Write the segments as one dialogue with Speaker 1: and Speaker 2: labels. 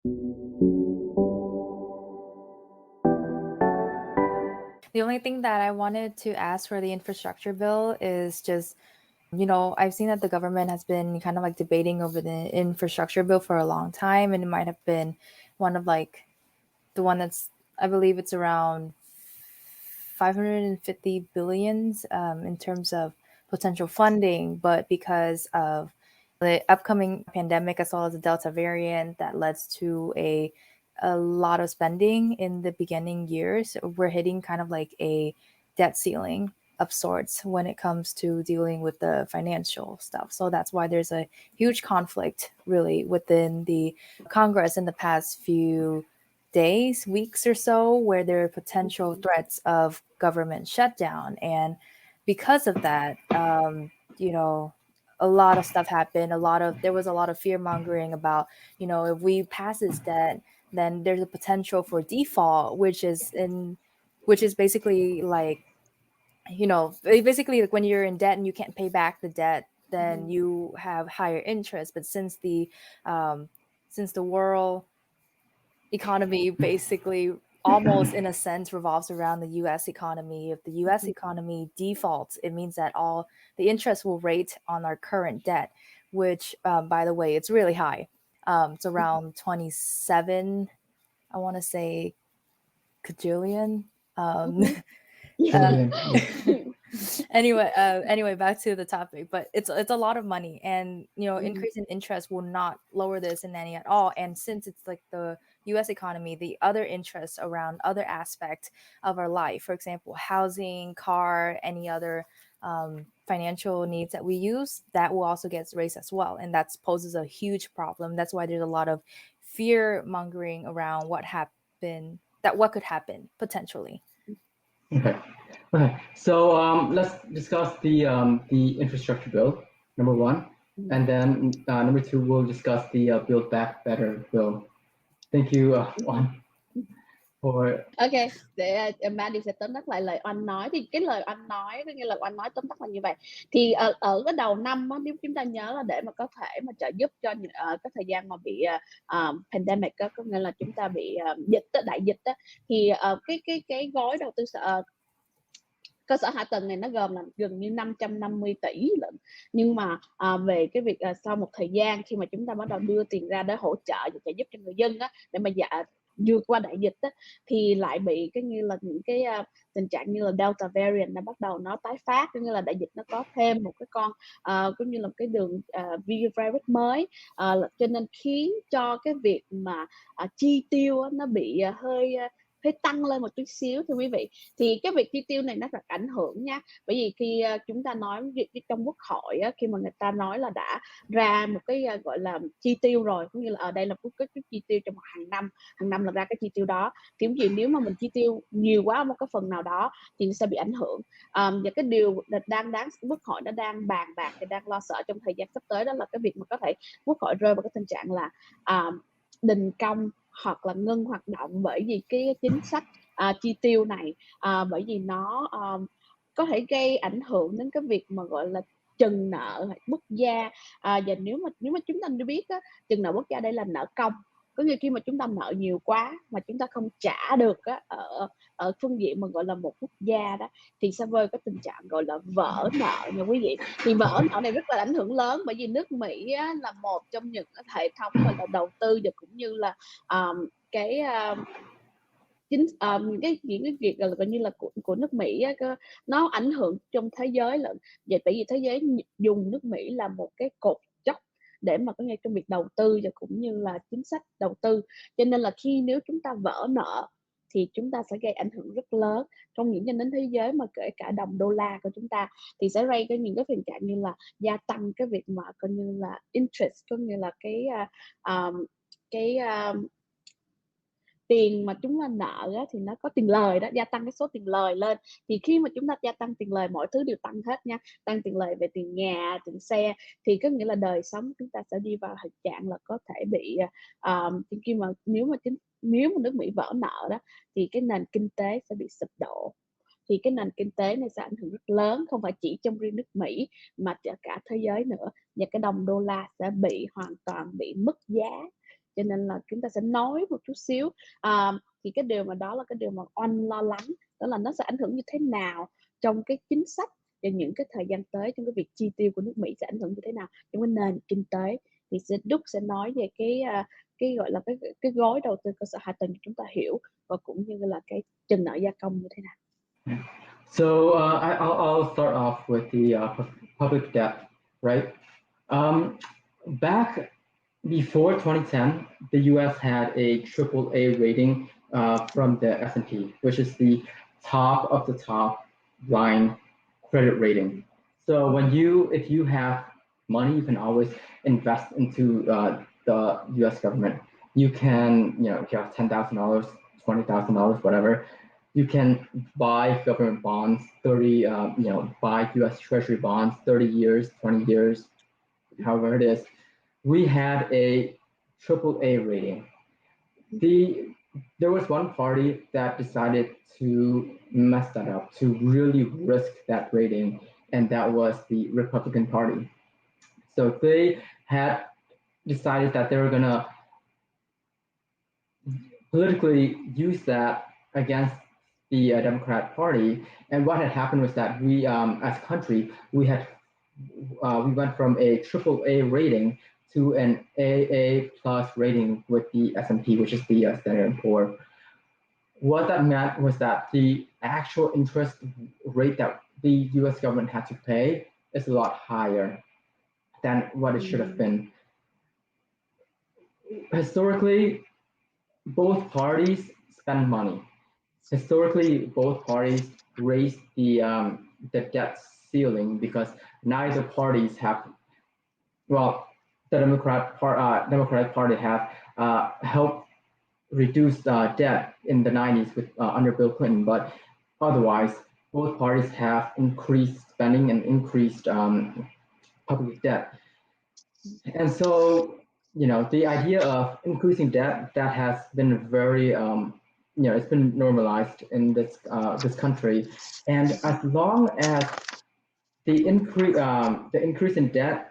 Speaker 1: The only thing that I wanted to ask for the infrastructure bill is just, I've seen that the government has been kind of like debating over the infrastructure bill for a long time, and it might have been one of like the one that's, I believe it's around 550 billions in terms of potential funding, but because of the upcoming pandemic as well as the Delta variant that led to a lot of spending in the beginning years, we're hitting kind of like a debt ceiling of sorts when it comes to dealing with the financial stuff. So that's why there's a huge conflict really within the Congress in the past few days, weeks or so, where there are potential threats of government shutdown. And because of that, a lot of stuff happened. There was a lot of fear mongering about, if we pass this debt, then there's a potential for default, which is basically like, basically like when you're in debt and you can't pay back the debt, then you have higher interest. But since the world economy basically almost in a sense revolves around the US economy. If the US economy defaults, it means that all the interest will rate on our current debt, which by the way, it's really high. It's around 27, I want to say, quadrillion.
Speaker 2: Trillion.
Speaker 1: Anyway, back to the topic. But it's a lot of money, and increase in interest will not lower this in any at all. And since it's like the US economy, the other interests around other aspects of our life, for example, housing, car, any other financial needs that we use, that will also get raised as well, and that poses a huge problem. That's why there's a lot of fear mongering around what could happen potentially.
Speaker 2: Okay. Okay. So let's discuss the infrastructure bill, number one, and then number two, we'll discuss the Build Back Better bill. Thank you, Oanh, for.
Speaker 3: Ok, để Maddie sẽ tóm tắt lại lời Oanh nói. Thì cái lời Oanh nói, có nghĩa là Oanh nói tóm tắt là như vậy. Thì ở cái đầu năm á, nếu chúng ta nhớ là để mà có thể mà trợ giúp cho cái thời gian mà bị pandemic á, có nghĩa là chúng ta bị dịch á, đại dịch á, thì cái gói đầu tư cơ sở hạ tầng này nó gồm là gần như 550 tỷ lận. Nhưng mà về cái việc sau một thời gian khi mà chúng ta bắt đầu đưa tiền ra để hỗ trợ và trợ giúp cho người dân á, để mà vượt qua đại dịch á, thì lại bị cái như là những cái tình trạng như là Delta variant nó bắt đầu nó tái phát, có nghĩa là đại dịch nó có thêm một cái con cũng như là cái đường virus mới, cho nên khiến cho cái việc mà chi tiêu nó bị hơi tăng lên một chút xíu thưa quý vị. Thì cái việc chi tiêu này nó rất ảnh hưởng nha, bởi vì khi chúng ta nói trong quốc hội á, khi mà người ta nói là đã ra một cái gọi là chi tiêu rồi, cũng như là ở đây là cái chi tiêu trong hàng năm là ra cái chi tiêu đó, thì nếu mà mình chi tiêu nhiều quá một cái phần nào đó thì nó sẽ bị ảnh hưởng. Và cái điều đáng quốc hội nó đang bàn bạc thì đang lo sợ trong thời gian sắp tới, đó là cái việc mà có thể quốc hội rơi vào cái tình trạng là đình công hoặc là ngưng hoạt động bởi vì cái chính sách chi tiêu này, bởi vì nó có thể gây ảnh hưởng đến cái việc mà gọi là trần nợ quốc gia. Và nếu mà chúng ta biết á, trần nợ quốc gia đây là nợ công, có nghĩa khi mà chúng ta nợ nhiều quá mà chúng ta không trả được á, ở phương diện mà gọi là một quốc gia đó, thì sẽ rơi có tình trạng gọi là vỡ nợ nha quý vị. Thì vỡ nợ này rất là ảnh hưởng lớn, bởi vì nước Mỹ á, là một trong những hệ thống gọi là đầu tư và cũng như là những cái việc gọi như là của nước Mỹ á, nó ảnh hưởng trong thế giới lận. Vậy tại vì thế giới dùng nước Mỹ là một cái cột dốc để mà có nghe trong việc đầu tư và cũng như là chính sách đầu tư, cho nên là nếu chúng ta vỡ nợ thì chúng ta sẽ gây ảnh hưởng rất lớn trong những đến thế giới, mà kể cả đồng đô la của chúng ta, thì sẽ gây những cái tình trạng như là gia tăng cái việc mà coi như là interest, có nghĩa là tiền mà chúng ta nợ á, thì nó có tiền lời đó, gia tăng cái số tiền lời lên. Thì khi mà chúng ta gia tăng tiền lời, mọi thứ đều tăng hết nha, tăng tiền lời về tiền nhà, tiền xe, thì có nghĩa là đời sống chúng ta sẽ đi vào tình trạng là có thể bị khi mà nếu mà nước Mỹ vỡ nợ đó thì cái nền kinh tế sẽ bị sụp đổ. Thì cái nền kinh tế này sẽ ảnh hưởng rất lớn, không phải chỉ trong riêng nước Mỹ mà cả thế giới nữa, và cái đồng đô la sẽ bị hoàn toàn bị mất giá. cho nên là chúng ta sẽ nói một chút xíu. Thì cái điều mà đó là cái điều mà Oanh lo lắng, đó là nó sẽ ảnh hưởng như thế nào trong cái chính sách và những cái thời gian tới, trong cái việc chi tiêu của nước Mỹ sẽ ảnh hưởng như thế nào trong cái nền kinh tế. Thì Đức sẽ nói về cái gọi là cái gói đầu tư cơ sở hạ tầng chúng ta hiểu, và cũng như là cái trần nợ gia công như thế nào.
Speaker 2: So I'll start off with the public debt, right? Back before 2010, the U.S. had a AAA rating from the S&P, which is the top of the top line credit rating. So if you have money, you can always invest into the U.S. government. You can, if you have $10,000, $20,000, whatever, you can buy government bonds, buy U.S. Treasury bonds, 30 years, 20 years, however it is. We had a AAA rating. There was one party that decided to mess that up, to really risk that rating, and that was the Republican Party. So they had decided that they were gonna politically use that against the Democrat Party. And what had happened was that we, as a country, we went from a AAA rating to an AA plus rating with the S&P, which is the Standard & Poor. What that meant was that the actual interest rate that the U.S. government had to pay is a lot higher than what it should have been. Historically, both parties spend money. Historically, both parties raised the debt ceiling because neither parties have, well, the Democratic Party have helped reduce debt in the 90s with under Bill Clinton, but otherwise, both parties have increased spending and increased public debt. And so, the idea of increasing debt, that has been very, it's been normalized in this country. And as long as the increase in debt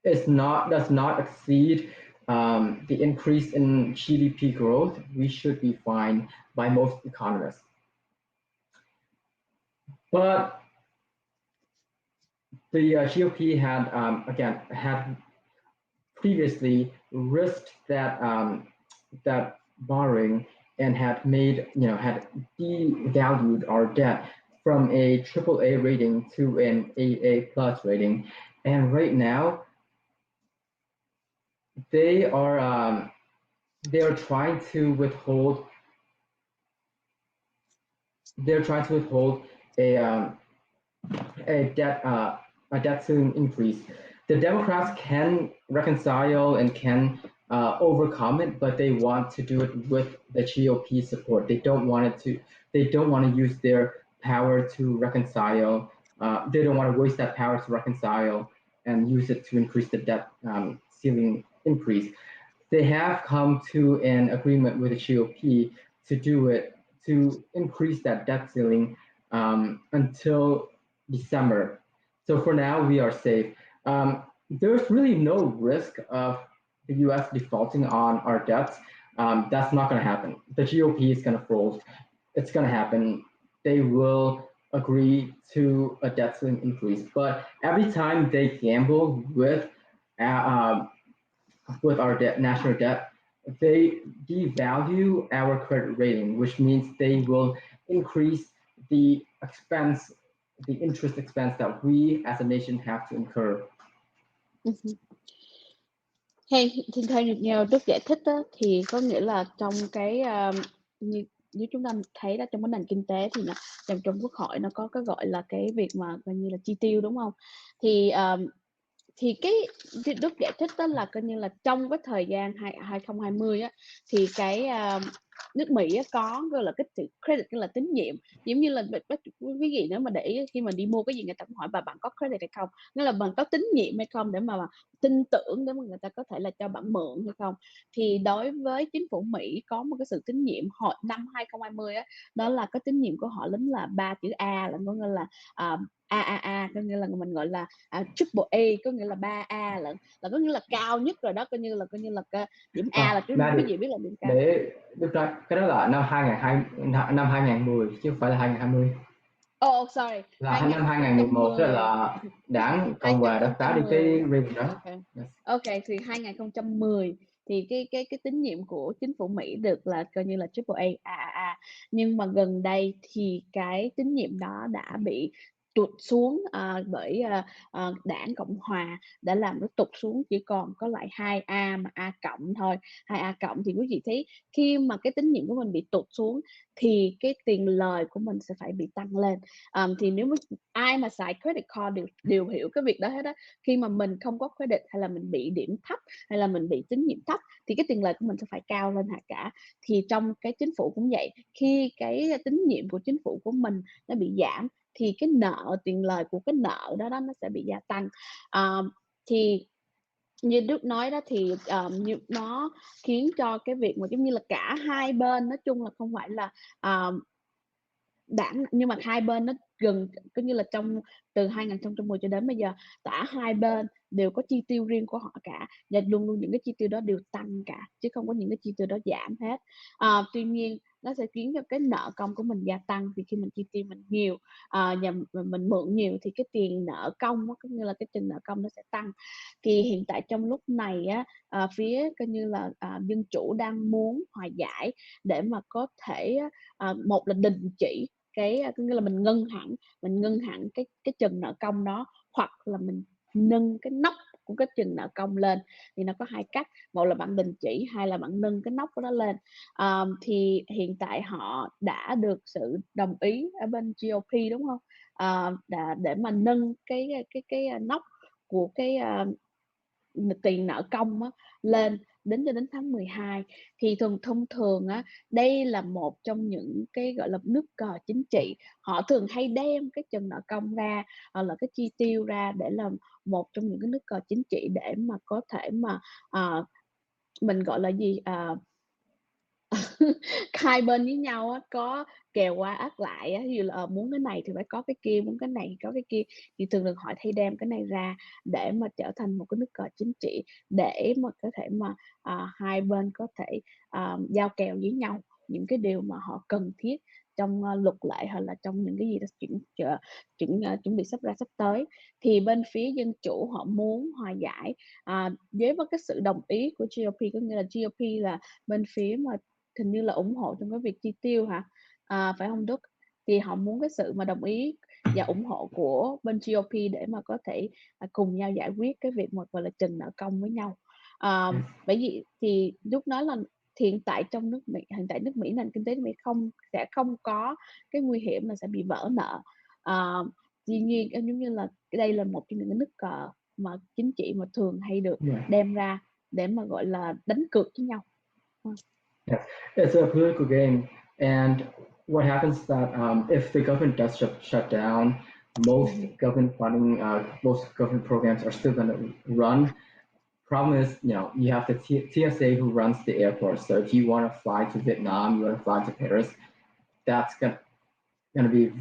Speaker 2: does not exceed the increase in GDP growth, we should be fine by most economists. But the GOP had previously risked that borrowing and had had devalued our debt from a AAA rating to an AA plus rating, and right now they are trying to withhold a debt ceiling increase. The Democrats can reconcile and can overcome it, but they want to do it with the GOP support. They don't want to use their power to reconcile. They don't want to waste that power to reconcile and use it to increase the debt ceiling increase. They have come to an agreement with the GOP to do it, to increase that debt ceiling until December. So for now, we are safe. There's really no risk of the U.S. defaulting on our debts. That's not going to happen. The GOP is going to fold. It's going to happen. They will agree to a debt ceiling increase. But every time they gamble with our national debt, they devalue our credit rating, which means they will increase the interest expense that we as a nation have to incur.
Speaker 3: Theo nhiều Đức giải thích đó, thì có nghĩa là trong cái như chúng ta thấy đó, trong cái nền kinh tế thì trong quốc hội nó có cái gọi là cái việc mà coi như là chi tiêu, đúng không? Thì cái Đức giải thích đó là coi như là trong cái thời gian 2020 á, thì nước Mỹ có gọi là cái sự credit, tức là tín nhiệm, giống như là quý vị nếu mà để ý khi mà đi mua cái gì người ta cũng hỏi bạn có credit hay không, nghĩa là bạn có tín nhiệm hay không để mà tin tưởng để mà người ta có thể là cho bạn mượn hay không. Thì đối với chính phủ Mỹ có một cái sự tín nhiệm hồi năm 2020 á, đó là cái tín nhiệm của họ lính là 3 chữ A, là có nghĩa là AAA, có nghĩa là mình gọi là triple A, có nghĩa là 3A là có nghĩa là cao nhất rồi đó, coi như là cái điểm A là cái gì biết là điểm cao.
Speaker 2: Để được rồi, cái đó là năm 2010 chứ không phải là 2020.
Speaker 3: Oh sorry,
Speaker 2: Là năm 2011 đó
Speaker 3: 2010.
Speaker 2: là đảng Cộng hòa đã phá đi cái review đó.
Speaker 3: Ok, thì 2010 thì cái tín nhiệm của chính phủ Mỹ được là coi như là triple A. Nhưng mà gần đây thì cái tín nhiệm đó đã bị tụt xuống bởi đảng Cộng hòa, đã làm nó tụt xuống chỉ còn có lại 2A mà A cộng thôi. 2A cộng thì quý vị thấy khi mà cái tín nhiệm của mình bị tụt xuống thì cái tiền lời của mình sẽ phải bị tăng lên. Thì nếu mà ai mà xài credit card đều hiểu cái việc đó hết á. Khi mà mình không có credit hay là mình bị điểm thấp hay là mình bị tín nhiệm thấp thì cái tiền lời của mình sẽ phải cao lên hả cả. Thì trong cái chính phủ cũng vậy, khi cái tín nhiệm của chính phủ của mình nó bị giảm thì cái nợ, tiền lời của cái nợ đó nó sẽ bị gia tăng. Thì như Đức nói đó thì nó khiến cho cái việc mà giống như là cả hai bên nói chung là không phải là đảng, nhưng mà hai bên nó gần cứ như là trong từ 2010 cho đến bây giờ cả hai bên đều có chi tiêu riêng của họ cả, và luôn luôn những cái chi tiêu đó đều tăng cả chứ không có những cái chi tiêu đó giảm hết. Tuy nhiên nó sẽ khiến cho cái nợ công của mình gia tăng, vì khi mình chi tiêu mình nhiều và mình mượn nhiều thì cái tiền nợ công cũng như là cái tiền nợ công nó sẽ tăng. Thì hiện tại trong lúc này á, phía coi như là dân chủ đang muốn hòa giải để mà có thể một là đình chỉ cái có nghĩa là mình ngân hẳn cái chừng nợ công đó, hoặc là mình nâng cái nóc của cái chừng nợ công lên. Thì nó có hai cách, một là bạn đình chỉ, hai là bạn nâng cái nóc của nó lên. Thì hiện tại họ đã được sự đồng ý ở bên GOP đúng không, để mà nâng cái nóc của cái tiền nợ công á, lên cho đến tháng 12. Thì thông thường á, đây là một trong những cái gọi là nước cờ chính trị, họ thường hay đem cái chừng nợ công ra hoặc là cái chi tiêu ra để làm một trong những cái nước cờ chính trị để mà có thể mà mình gọi là gì hai bên với nhau á, có kèo qua ác lại á, ví dụ là muốn cái này thì phải có cái kia, muốn cái này có cái kia, thì thường họ hay đem cái này ra để mà trở thành một cái nước cờ chính trị để mà có thể mà hai bên có thể giao kèo với nhau những cái điều mà họ cần thiết trong luật lệ hoặc là trong những cái gì đó chuẩn bị sắp tới. Thì bên phía dân chủ họ muốn hòa giải với cái sự đồng ý của GOP, có nghĩa là GOP là bên phía mà hình như là ủng hộ trong cái việc chi tiêu hả, phải không Đức? Thì họ muốn cái sự mà đồng ý và ủng hộ của bên GOP để mà có thể cùng nhau giải quyết cái việc một gọi là chừng nợ công với nhau. Bởi vì thì Đức nói là hiện tại trong nước Mỹ, nền kinh tế nước Mỹ sẽ không có cái nguy hiểm là sẽ bị vỡ nợ. Tuy nhiên giống như là đây là một trong những cái nước cờ mà chính trị mà thường hay được đem ra để mà gọi là đánh cược với nhau.
Speaker 2: Yes, it's a political game, and what happens is that if the government does shut down, most government funding, most government programs are still going to run. Problem is, you have the TSA who runs the airport. So if you want to fly to Vietnam, you want to fly to Paris, that's going to be,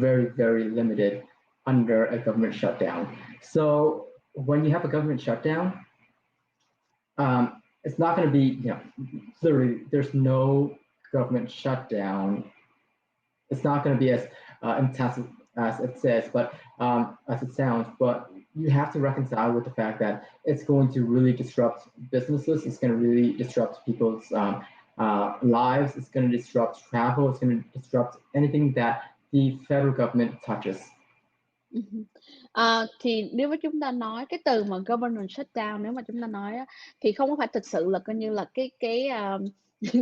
Speaker 2: very, very limited under a government shutdown. So when you have a government shutdown, it's not going to be, literally, there's no government shutdown. It's not going to be as intense as it says, but as it sounds. But you have to reconcile with the fact that it's going to really disrupt businesses. It's going to really disrupt people's lives. It's going to disrupt travel. It's going to disrupt anything that the federal government touches.
Speaker 3: Thì nếu mà chúng ta nói cái từ mà government shutdown, nếu mà chúng ta nói á, thì không có phải thực sự là coi như là cái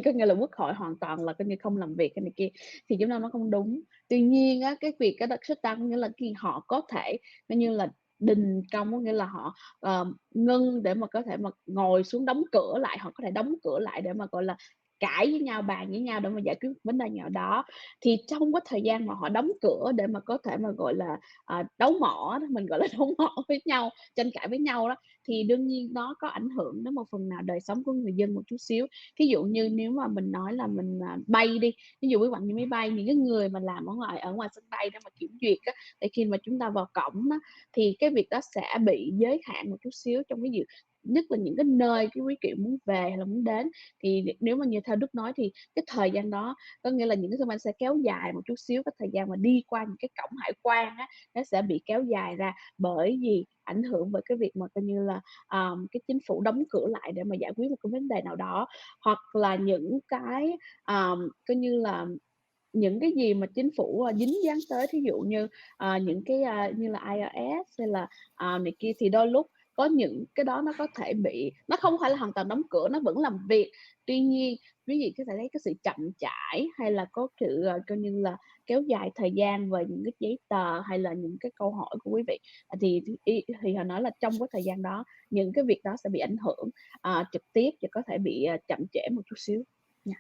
Speaker 3: có nghĩa là quốc hội hoàn toàn là coi như không làm việc cái này kia, thì chúng ta nói không đúng. Tuy nhiên á, cái việc cái shutdown nghĩa là khi họ có thể coi như là đình công, có nghĩa là họ ngưng để mà có thể mà ngồi xuống đóng cửa lại, họ có thể đóng cửa lại để mà gọi là cãi với nhau, bàn với nhau để mà giải quyết vấn đề nào đó. Thì trong cái thời gian mà họ đóng cửa để mà có thể mà, gọi là, đấu mỏ đó, mình gọi là đấu mỏ với nhau, tranh cãi với nhau đó, thì đương nhiên nó có ảnh hưởng đến một phần nào đời sống của người dân một chút xíu. Ví dụ như nếu mà mình nói là mình, bay đi, ví dụ với bạn đi máy bay, những cái người mà làm ở ngoài sân bay để mà kiểm duyệt á, thì khi mà chúng ta vào cổng á, thì cái việc đó sẽ bị giới hạn một chút xíu trong cái việc nhất là những cái nơi cái quý vị muốn về hay là muốn đến. Thì nếu mà như theo Đức nói thì cái thời gian đó có nghĩa là những cái sân bay sẽ kéo dài một chút xíu, cái thời gian mà đi qua những cái cổng hải quan á, nó sẽ bị kéo dài ra, bởi vì ảnh hưởng bởi cái việc mà coi như là, cái chính phủ đóng cửa lại để mà giải quyết một cái vấn đề nào đó. Hoặc là những cái, coi như là những cái gì mà chính phủ, dính dáng tới, thí dụ như, những cái, như là IRS hay là, này kia, thì đôi lúc có những cái đó nó có thể bị, nó không phải là hoàn toàn đóng cửa, nó vẫn làm việc. Tuy nhiên, ví dụ có thể thấy cái sự chậm chạp hay là có sự, coi như là kéo dài thời gian về những cái giấy tờ hay là những cái câu hỏi của quý vị. Thì họ nói là trong cái thời gian đó, những cái việc đó sẽ bị ảnh hưởng, trực tiếp và có thể bị, chậm trễ một chút xíu nha.